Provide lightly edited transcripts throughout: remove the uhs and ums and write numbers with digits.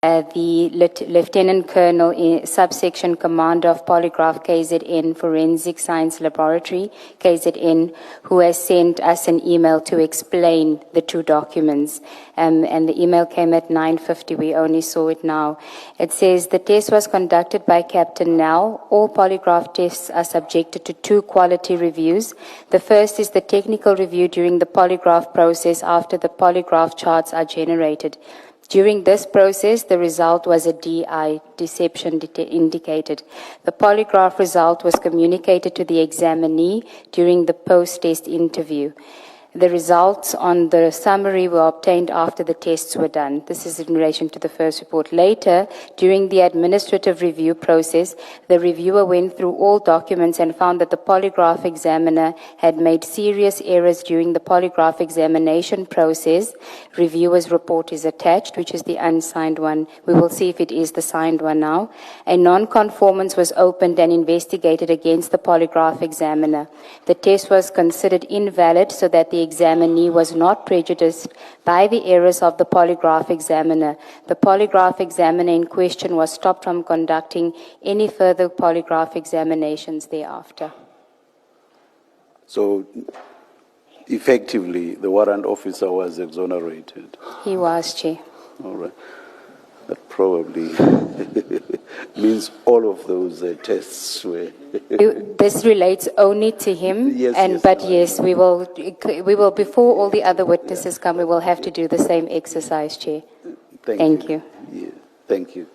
the Lieutenant Colonel, Subsection Commander of Polygraph KZN Forensic Science Laboratory, KZN, who has sent us an email to explain the two documents. And the email came at 9:50. We only saw it now. It says, the test was conducted by Captain Nell. All polygraph tests are subjected to two quality reviews. The first is the technical review during the polygraph process after the polygraph charts are generated. During this process, the result was a DI, deception indicated. The polygraph result was communicated to the examinee during the post-test interview. The results on the summary were obtained after the tests were done. This is in relation to the first report. Later, during the administrative review process, the reviewer went through all documents and found that the polygraph examiner had made serious errors during the polygraph examination process. Reviewer's report is attached, which is the unsigned one. We will see if it is the signed one now. A non-conformance was opened and investigated against the polygraph examiner. The test was considered invalid so that the examinee was not prejudiced by the errors of the polygraph examiner. The polygraph examiner in question was stopped from conducting any further polygraph examinations thereafter. So, effectively, the warrant officer was exonerated? He was, Chair. All right. That probably means all of those tests were... This relates only to him, yes, but yes, we will, before all the other witnesses come, we will have to do the same exercise, Chair. Thank you. Yeah, thank you.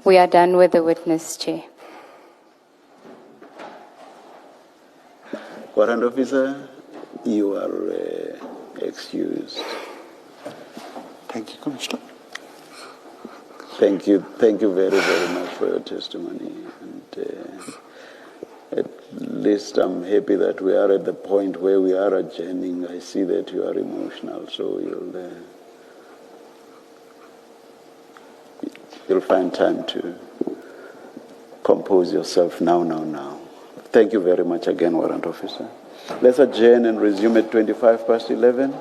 We are done with the witness, Chair. Warrant officer, you are excused. Thank you, Commissioner. Thank you very, very much for your testimony. And at least I'm happy that we are at the point where we are adjourning. I see that you are emotional, so you'll find time to compose yourself now. Thank you very much again, Warrant Officer. Let's adjourn and resume at 11:25.